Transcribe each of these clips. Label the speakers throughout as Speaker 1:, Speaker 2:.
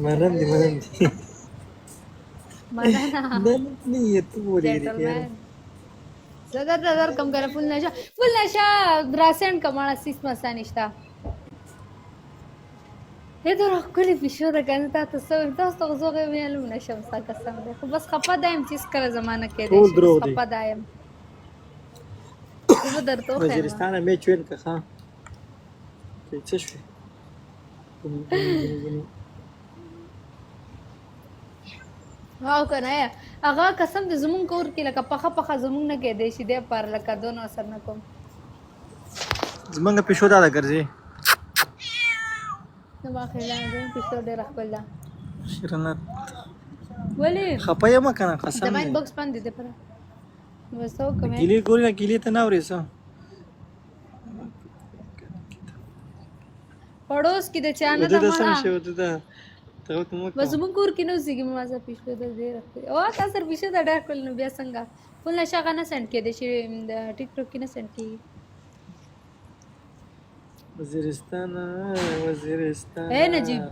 Speaker 1: منم دي
Speaker 2: مننه
Speaker 1: نن نیت ولې دي یار
Speaker 2: जेंटलमैन زدر کم کنه فول نشه راسند کماړه سیس مسا نشتا هې درو کلی پښو ده کنه تاسو زوغه ویلم نشم ستا قسم ده خو بس خپه دایم چې کله زمانہ کې دی
Speaker 1: ټول
Speaker 2: شي بس
Speaker 1: دروغ دي
Speaker 2: خپه دایم زه درته خیم
Speaker 1: وزیرستان میچ وین که ښه څه شوې
Speaker 2: واو کنه هغه قسم د زمون کور کې لکه پخه زمون نه کې دی شي د پر لکه دونو اثر نه کوم
Speaker 1: زمونږ پښو دا ګرځي
Speaker 2: نو واخې لا زمون پښتو ډېر خپل ده
Speaker 1: شرنت
Speaker 2: ولی
Speaker 1: خپه یم کنه قسم
Speaker 2: د ماین
Speaker 1: دی
Speaker 2: باکس باندې ده پر وسو کومه
Speaker 1: ګیلی ګوري ګیلی ته نه اورې څه
Speaker 2: پړوس کې د چانه
Speaker 1: د
Speaker 2: د
Speaker 1: سم
Speaker 2: مړه
Speaker 1: شو ته کوم
Speaker 2: بس زمون کور کې نو سیګم مازه پښتو د دې راځي او تاسو پښتو د ډېر کول نو بیا څنګه فل نشه غنه سند کې دی چې د ټیک ټاک کې نه سند کې
Speaker 1: وزیرستان
Speaker 2: اے نجیب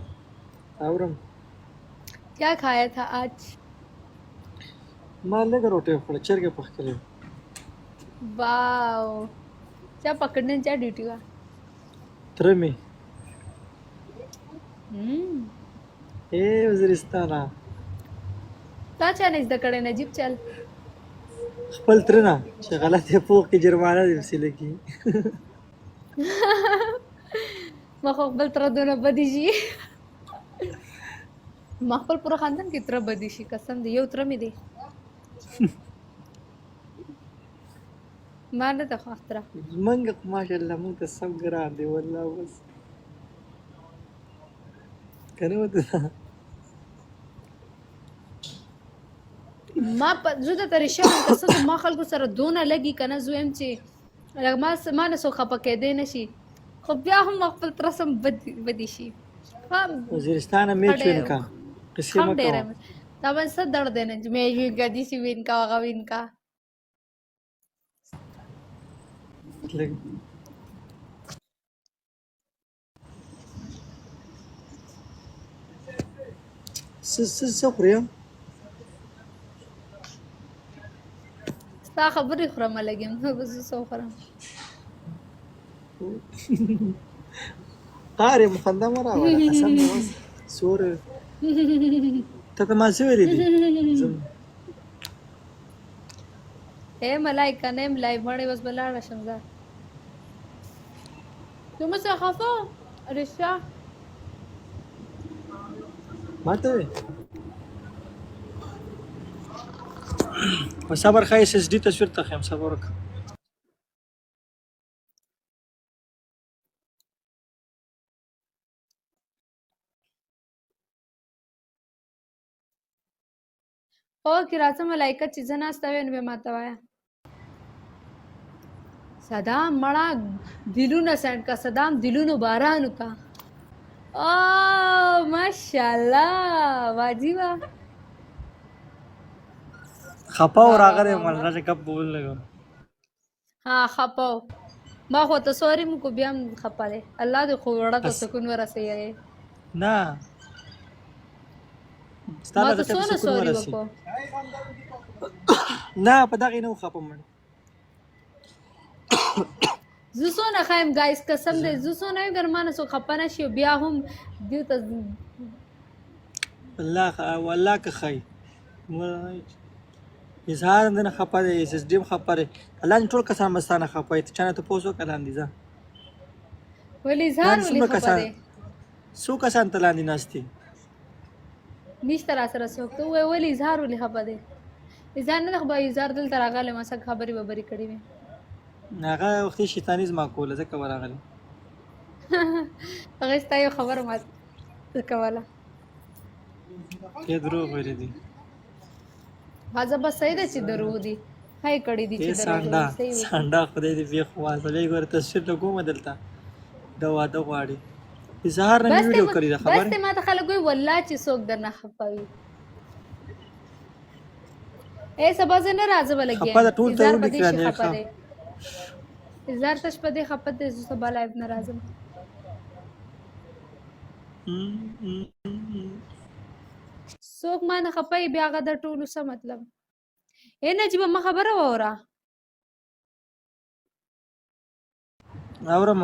Speaker 1: اورم
Speaker 2: क्या खाया था आज
Speaker 1: ما لږ روټي خپل چرګ پخ کړې
Speaker 2: वाओ क्या पकड़ने क्या ड्यूटी का
Speaker 1: تر می اے وزیرستان
Speaker 2: تا چا نه زده کړې نجیب چل
Speaker 1: خپل تر نه چې غلط پوښ کې جرمانه دې وسیله کی
Speaker 2: ما خو خپل تر دونه بدی شي ما خپل پوره خاندان کې تر بدی شي قسم دی یو تر مې دی ما نه ته خاطره
Speaker 1: منګ ماشاءالله مونږ ته سب ګران دی والله بس کنه وته
Speaker 2: ما په زه د ترشه قصه ما خلکو سره دونه لګي کنه زویم چې لکه ما نه سو خپه کېدې نشي خو بیا هم خپل تر سم بدی شي
Speaker 1: وزیرستان میچ وین کا کسی
Speaker 2: हम
Speaker 1: مکو
Speaker 2: दे रहे हैं तब ऐसा दर्द देने मैं भी गदी सी विन का होगा विन का
Speaker 1: څه خورم
Speaker 2: ستا خبرې خورم لګم نو بس سو خورم
Speaker 1: قاري مخنده مرا ولا قسم بس سور ته ما څه ویلې دي
Speaker 2: اے ملائکه نه ملای باندې بس بلاړ شم زه کوم څه خفه رشا
Speaker 1: ماته صبر خای اس اس ډی تصویر ته خیم صبر وک
Speaker 2: او کی راځه ملائکه چې زنه استوي نو ما ته وایا صدام مړه دلونه سند کا صدام دلونو بارانو کا او ماشاءالله واجبہ
Speaker 1: خپاو راغره مل راځه کب بول لګو
Speaker 2: ها خپاو ما خو ته سوري مو کو بیا خپاله الله دې خو وړه ته سکون ورسې
Speaker 1: نه
Speaker 2: ما ته سونه سوري وکړو
Speaker 1: نه په دغه نو خپم
Speaker 2: زوسونه خایم گایس قسم دې زوسونه ګرمانه سو خپنه شي بیا هم دې ته
Speaker 1: والله که خی اظهار نه خپه دی اس اس ډی خپه دی الله ټول کسان مستانه خپه ته چانه ته پوسو کلان دي ځه
Speaker 2: ولی اظهار ولې خپه دی
Speaker 1: سو کسان تلاندې ناشتي
Speaker 2: نشته را سره څوک ته ولی اظهار ولې خپه دی اظهار نه خو اظهار دل تراغله ما څنګه خبري وبري کړې وي
Speaker 1: هغه وختي شیطانیز ما کوله ځکه ورغله
Speaker 2: هغه ستایو خبر ما کوله
Speaker 1: کې دروغ ویل دي
Speaker 2: هاذا بس صحیح ده چې درو دي هاي کړي دي چې درو
Speaker 1: دي سانډا خدای دې بیا خو واسلې ګور تصویر له کومه دلته دا واده غواړي اظهار نه ویډیو کړی دا خبر
Speaker 2: بس ته ما ته خلک وي والله چې څوک درنه خپوي اے سبا زه نه راځه ولګي
Speaker 1: خپه ټول ته ولیکل
Speaker 2: هزار تش په دې خپه دې زه سبا لایو نه راځم څوک ما نه خپي بیا هغه د ټولو څه مطلب نجیبه ما خبره واوره
Speaker 1: اورم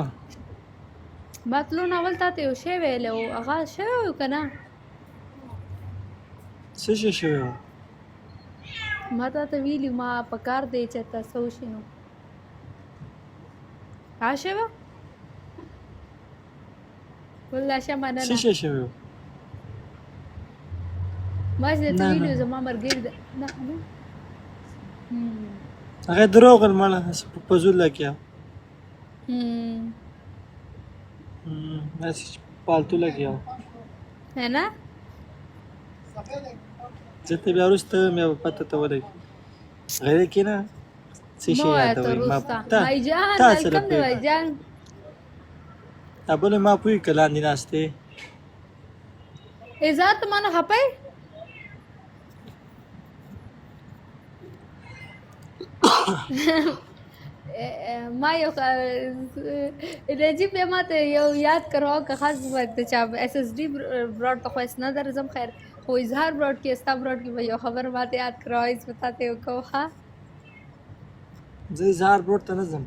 Speaker 2: ما تلو اول تا ته یو شی ویلی و هغه شوی و که نه
Speaker 1: څه شي شوی و
Speaker 2: ما تا ته ویلي ما په کار دی چې ته څه وشي نو ها شوه والله ښه
Speaker 1: څه
Speaker 2: مننه
Speaker 1: شي شوی و
Speaker 2: ما چې درته
Speaker 1: نه
Speaker 2: ویلي
Speaker 1: نه
Speaker 2: و زما ملګري د نه نه
Speaker 1: هغه دروغ المړه په زول لګیا بس پالتو لګیا
Speaker 2: ہے نه
Speaker 1: زه ته بیا وروسته مې به پته ته ولګي غیر کې نه څه شي
Speaker 2: مو آیا ته
Speaker 1: یادوي ما
Speaker 2: روستا
Speaker 1: تا
Speaker 2: بھاईجان
Speaker 1: تا سره
Speaker 2: ویلکم دی
Speaker 1: پوهېږم
Speaker 2: بھاईجان
Speaker 1: تا بله ما پوهېږي که لاندې ناست دی
Speaker 2: اظهار ته مانه خپئ ما یو نجیب بیا ماته یو یاد کراوه که خاص وخت چا اس اس ډي براډ ته خو اس نه درځم خیر خو اظهار براډ کې ستا براډ کې به یو خبر ماته یاد کراوه اس پتا ته وکړو ها
Speaker 1: زه اظهار بروډ ته نه ځم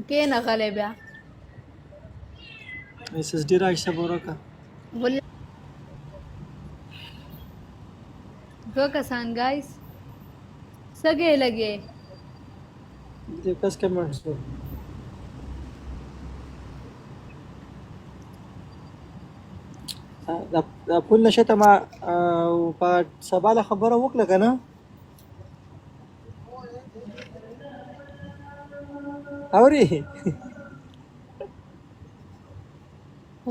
Speaker 2: کې نه غلی بیا
Speaker 1: اس اس ډي راکشه به وروکه
Speaker 2: ول دو کسان گایس سګې لګې
Speaker 1: دې کس کمنټس و دا پول نشه ته ما په سبا له خبره وکړه که نه اورې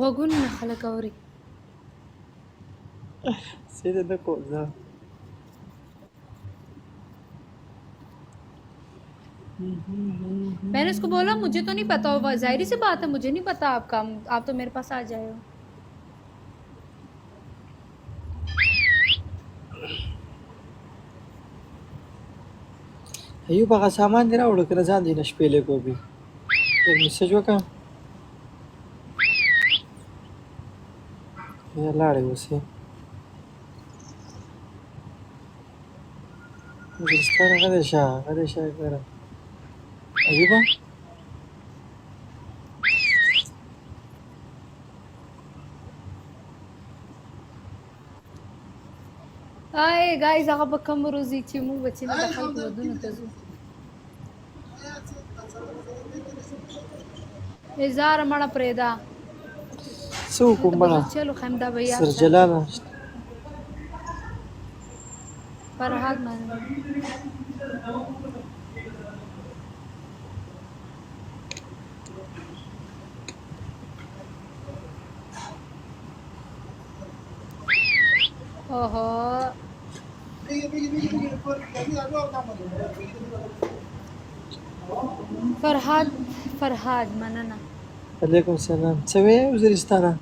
Speaker 2: غوږونه نه خلک اوري
Speaker 1: سیده نه کوم زه
Speaker 2: मैंने उसको बोला मुझे तो नहीं पता होगा जाहिर सी बात है मुझे नहीं पता आपका आप तो मेरे पास आ जाए हो
Speaker 1: ایوب هغه سامان دې راوړه که نه ځان دې نه شپېلې کوبي یو میسج وکړه یا لاړې اوسې وزیرستان غلی شه ګره ایوبه
Speaker 2: آی گایز هغه به کوم روزي چې موږ بچی نه د خلکو ودونو ته ځو اظهار مړه پرېدا
Speaker 1: څه وکړم بړه
Speaker 2: چلو خمدا بھیا
Speaker 1: سرجلاله
Speaker 2: فرهاد مان اوهو فرهاد مننه
Speaker 1: علیکم السلام څه وې وزیرستانه